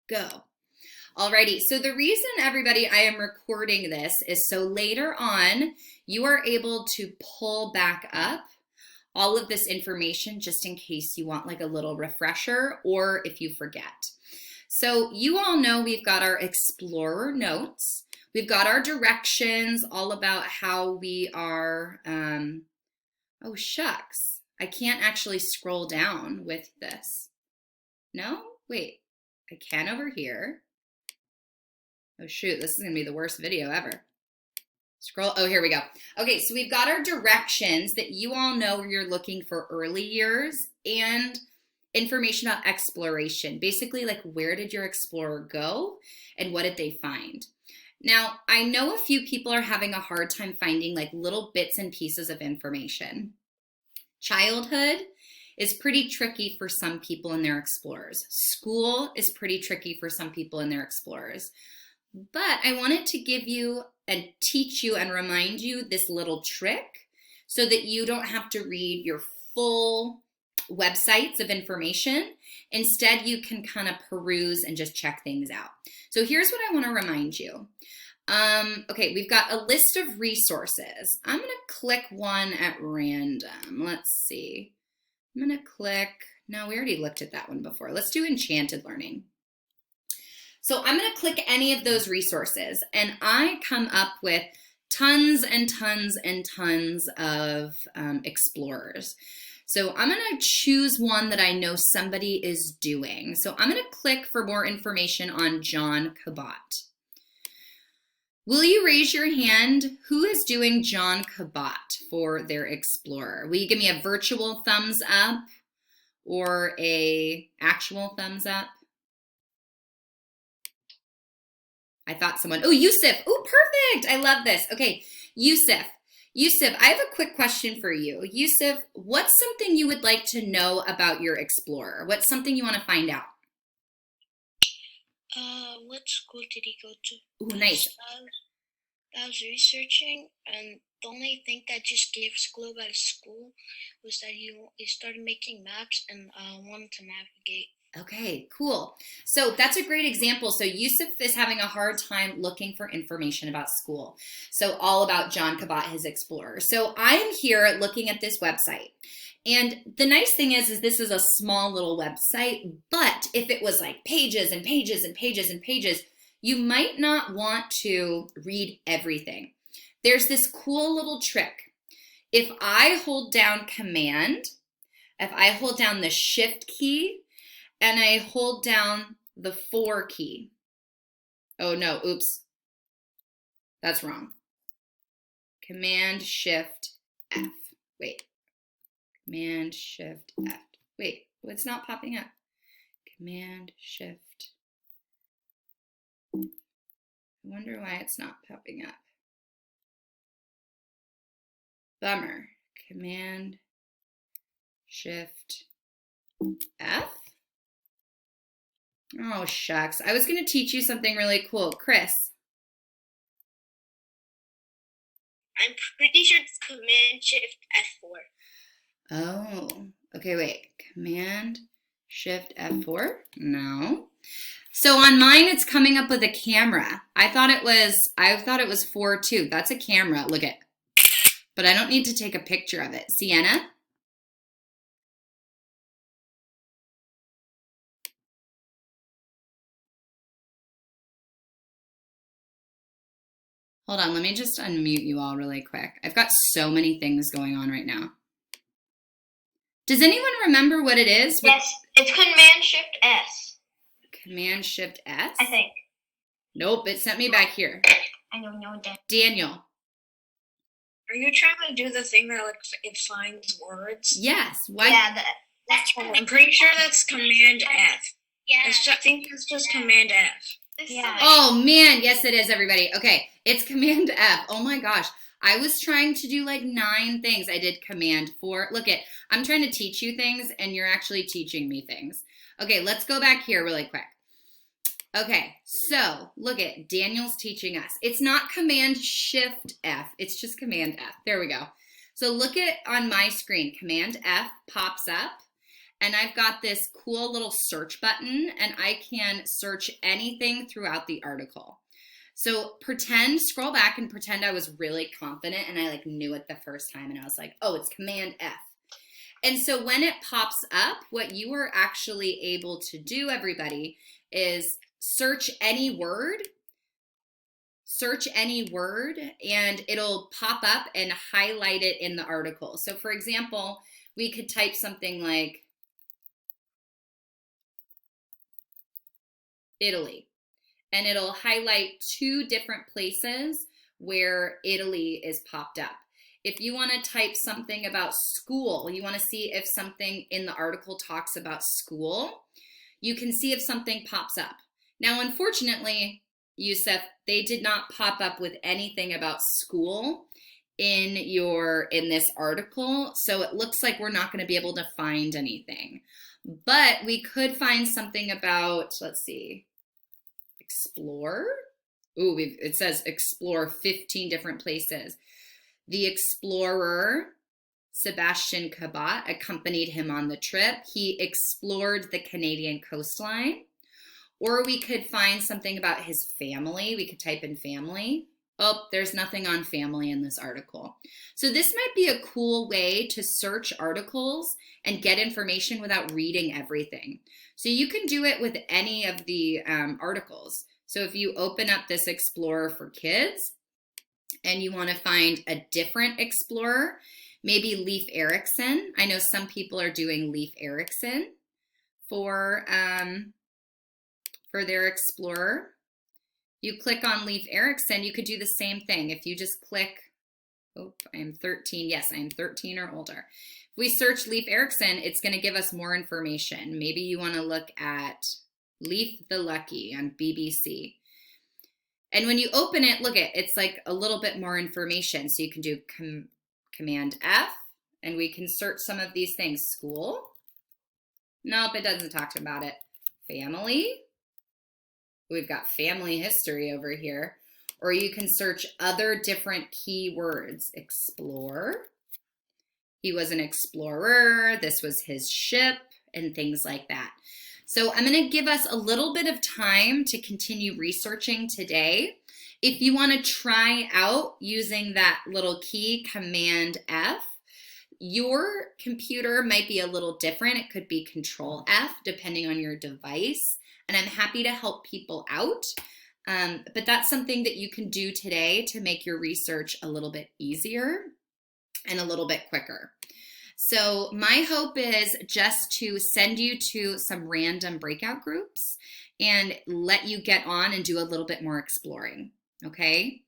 Go. Alrighty, so the reason, everybody, I am recording this is so later on you are able to pull back up all of this information just in case you want like a little refresher or if you forget. So you all know we've got our Explorer notes. We've got our directions all about how we are, oh shucks, I can't actually scroll down with this. No, wait, I can over here. Oh shoot, this is gonna be the worst video ever. Scroll, oh, here we go. Okay, so we've got our directions that you all know you're looking for early years and information about exploration. Basically, like where did your explorer go and what did they find? Now, I know a few people are having a hard time finding like little bits and pieces of information. Childhood is pretty tricky for some people in their explorers. School is pretty tricky for some people in their explorers. But I wanted to give you and teach you and remind you this little trick so that you don't have to read your full websites of information. Instead, you can kind of peruse and just check things out. So here's what I want to remind you. Okay, we've got a list of resources. I'm going to click one at random. Let's see. I'm going to click, no, we already looked at that one before. Let's do Enchanted Learning. So I'm going to click any of those resources and I come up with tons and tons and tons of explorers. So I'm going to choose one that I know somebody is doing. So I'm going to click for more information on John Cabot. Will you raise your hand? Who is doing John Cabot for their explorer? Will you give me a virtual thumbs up or a actual thumbs up? I thought someone, oh, Yusuf. Oh, perfect. I love this. Okay, Yusuf, I have a quick question for you. Yusuf, what's something you would like to know about your explorer? What's something you want to find out? What school did he go to? Oh, nice. I was researching, and the only thing that just gave us a clue about his school was that he started making maps and wanted to navigate. Okay, cool. So that's a great example. So Yusuf is having a hard time looking for information about school. So all about John Cabot, his explorer. So I am here looking at this website. And the nice thing is this is a small little website, but if it was like pages and pages and pages and pages, you might not want to read everything. There's this cool little trick. If I hold down Command, if I hold down the Shift key, and I hold down the 4 key. Oh no, oops. That's wrong. Command Shift F. Wait. Command Shift F. Wait, it's not popping up. Command Shift. I wonder why it's not popping up. Bummer. Command Shift F. Oh, shucks. I was going to teach you something really cool. Chris. I'm pretty sure it's Command Shift F4. Oh, okay, wait. Command Shift F4? No. So on mine, it's coming up with a camera. I thought it was 4 too. That's a camera. Look at. But I don't need to take a picture of it. Sienna? Hold on, let me just unmute you all really quick. I've got so many things going on right now. Does anyone remember what it is? Yes, it's Command Shift S. Command Shift S? I think. Nope, it sent me back here. I don't know that. Daniel. Are you trying to do the thing that like it finds words? Yes. What? Yeah, that's I'm pretty sure that's Command F. Yeah. I think it's just Command F. Yeah. Oh man, yes it is, everybody. Okay, it's Command F. Oh my gosh. I was trying to do like 9 things. I did Command 4. Look it, I'm trying to teach you things and you're actually teaching me things. Okay, let's go back here really quick. Okay, so look it, Daniel's teaching us. It's not Command Shift F, it's just Command F. There we go. So look at on my screen, Command F pops up and I've got this cool little search button, and I can search anything throughout the article. So scroll back and pretend I was really confident and I like knew it the first time, and I was like, oh, it's Command F. And so when it pops up, what you are actually able to do, everybody, is search any word, and it'll pop up and highlight it in the article. So for example, we could type something like Italy, and it'll highlight 2 different places where Italy is popped up. If you want to type something about school, you want to see if something in the article talks about school, you can see if something pops up. Now, unfortunately, Yusuf, they did not pop up with anything about school in this article, so it looks like we're not going to be able to find anything. But we could find something about, let's see, explore. Ooh, it says explore 15 different places. The explorer, Sebastian Cabot, accompanied him on the trip. He explored the Canadian coastline. Or we could find something about his family. We could type in family. Oh, there's nothing on family in this article. So this might be a cool way to search articles and get information without reading everything. So you can do it with any of the articles. So if you open up this Explorer for Kids and you want to find a different explorer, maybe Leif Erikson. I know some people are doing Leif Erikson for their explorer. You click on Leif Erikson, you could do the same thing. If you just click, oh, I am 13. Yes, I am 13 or older. If we search Leif Erikson, it's going to give us more information. Maybe you want to look at Leif the Lucky on BBC. And when you open it, look it's like a little bit more information. So you can do Command F, and we can search some of these things. School. Nope, it doesn't talk about it. Family. We've got family history over here. Or you can search other different keywords. Explore. He was an explorer. This was his ship, and things like that. So I'm going to give us a little bit of time to continue researching today. If you want to try out using that little key, Command F, your computer might be a little different. It could be Control F, depending on your device. And I'm happy to help people out. But that's something that you can do today to make your research a little bit easier and a little bit quicker. So my hope is just to send you to some random breakout groups and let you get on and do a little bit more exploring, okay?